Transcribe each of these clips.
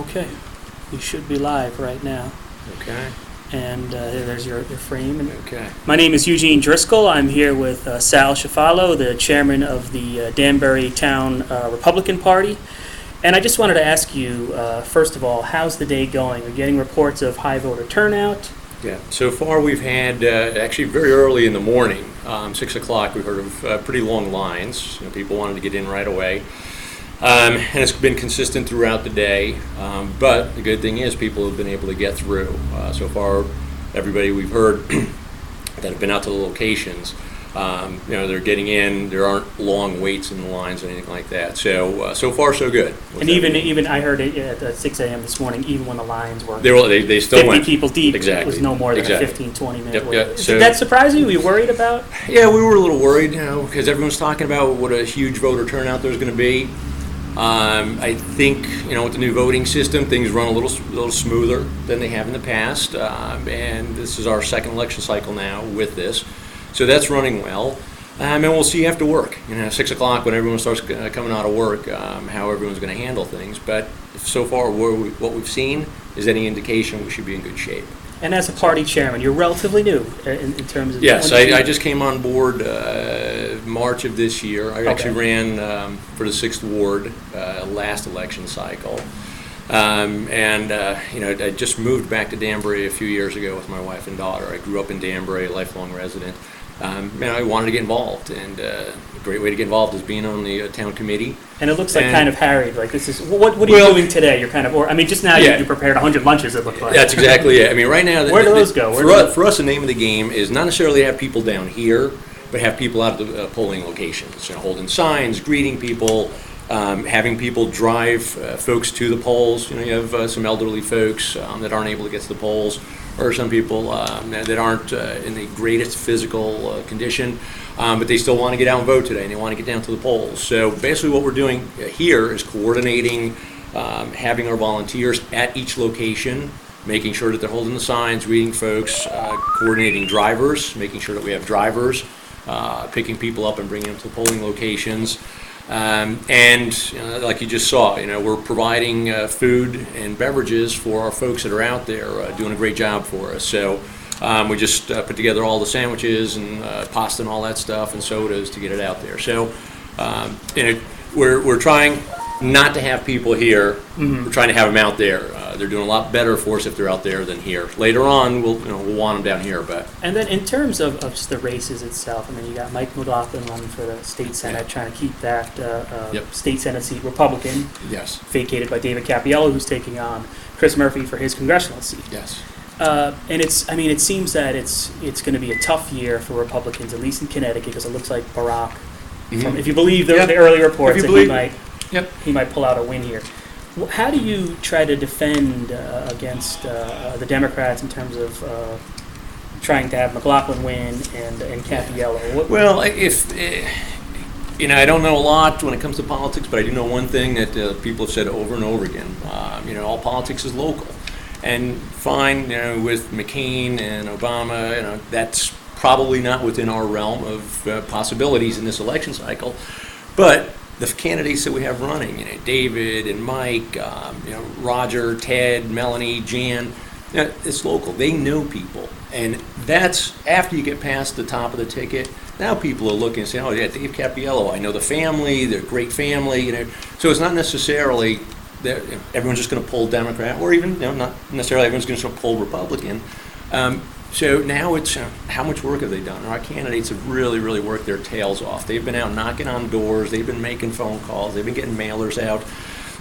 Okay, we should be live right now. Okay. And there's your frame. And Okay. my name is Eugene Driscoll. I'm here with Sal Chieffalo, the chairman of the Danbury Town Republican Party. And I just wanted to ask you, first of all, how's the day going? Are you getting reports of high voter turnout? Yeah. So far, we've had actually very early in the morning, 6 o'clock. We heard of pretty long lines. People wanted to get in right away. And it's been consistent throughout the day, but the good thing is people have been able to get through. So far, everybody we've heard that have been out to the locations, they're getting in. There aren't long waits in the lines or anything like that. So far, so good. And even I heard it at 6 a.m. this morning, even when the lines were they still 50 went. people deep, exactly. It was no more than exactly. a 15, 20 minute Yep, wait. yep. So, Did that surprise you? Were you worried about? Yeah, we were a little worried, because everyone's talking about what a huge voter turnout there's going to be. I think, with the new voting system, things run a little smoother than they have in the past, and this is our second election cycle now with this, so that's running well. And we'll see after work, 6 o'clock when everyone starts coming out of work, how everyone's going to handle things. But so far, what we've seen is any indication we should be in good shape. And as a party chairman, you're relatively new in terms of... Yes, I just came on board March of this year. I actually ran for the 6th Ward last election cycle. I just moved back to Danbury a few years ago with my wife and daughter. I grew up in Danbury, a lifelong resident. I wanted to get involved, and a great way to get involved is being on the town committee. And it looks like kind of harried. Like this is what are you doing today? You're kind of, just now you prepared 100 lunches. It looked like. That's exactly it. Right now, where do those go? For us, the name of the game is not necessarily have people down here, but have people out at the polling locations. Holding signs, greeting people, having people drive folks to the polls. You have some elderly folks that aren't able to get to the polls, or some people that aren't in the greatest physical condition, but they still want to get out and vote today, and they want to get down to the polls. So basically what we're doing here is coordinating, having our volunteers at each location, making sure that they're holding the signs, reading folks, coordinating drivers, making sure that we have drivers, picking people up and bringing them to polling locations. Like you just saw, we're providing food and beverages for our folks that are out there doing a great job for us. So we just put together all the sandwiches and pasta and all that stuff and sodas to get it out there. So we're trying not to have people here. Mm-hmm. We're trying to have them out there. They're doing a lot better for us if they're out there than here. Later on, we'll want them down here. And then in terms of just the races itself, you got Mike McLaughlin running for the state senate, trying to keep that state senate seat Republican. Yes. Vacated by David Cappiello, who's taking on Chris Murphy for his congressional seat. Yes. And it seems that it's going to be a tough year for Republicans, at least in Connecticut, because it looks like Barack, if you believe the early reports, he might pull out a win here. How do you try to defend against the Democrats in terms of trying to have McLaughlin win and Cappiello? Well, I don't know a lot when it comes to politics, but I do know one thing that people have said over and over again. All politics is local, and fine. With McCain and Obama, that's probably not within our realm of possibilities in this election cycle, but the candidates that we have running, David and Mike, Roger, Ted, Melanie, Jan, it's local. They know people. And that's after you get past the top of the ticket. Now people are looking and saying, oh, yeah, Dave Cappiello, I know the family, they're a great family. So it's not necessarily that everyone's just going to pull Democrat, or even not necessarily everyone's going to pull Republican. So now it's how much work have they done? Our candidates have really, really worked their tails off. They've been out knocking on doors. They've been making phone calls. They've been getting mailers out.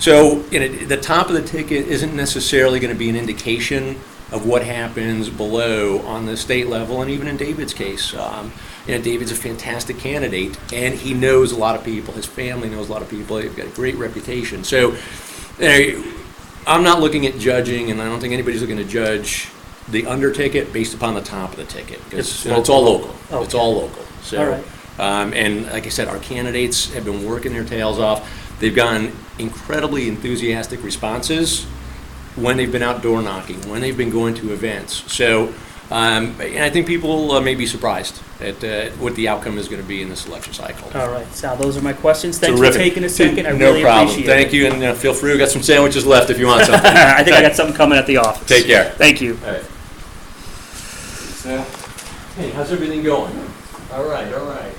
So the top of the ticket isn't necessarily going to be an indication of what happens below on the state level, and even in David's case. David's a fantastic candidate, and he knows a lot of people. His family knows a lot of people. They've got a great reputation. So I'm not looking at judging, and I don't think anybody's looking to judge the under ticket based upon the top of the ticket, because it's all local. Okay. It's all local. So, all right. And like I said, our candidates have been working their tails off. They've gotten incredibly enthusiastic responses when they've been outdoor knocking, when they've been going to events. So And I think people may be surprised at what the outcome is going to be in this election cycle. All right, Sal, those are my questions. Thanks Terrific. for taking a second. I No really problem. appreciate Thank it. you, and feel free. We've got some sandwiches left if you want something. I think I got something coming at the office. Take care. Thank you. All right. Hey, how's everything going? All right, all right.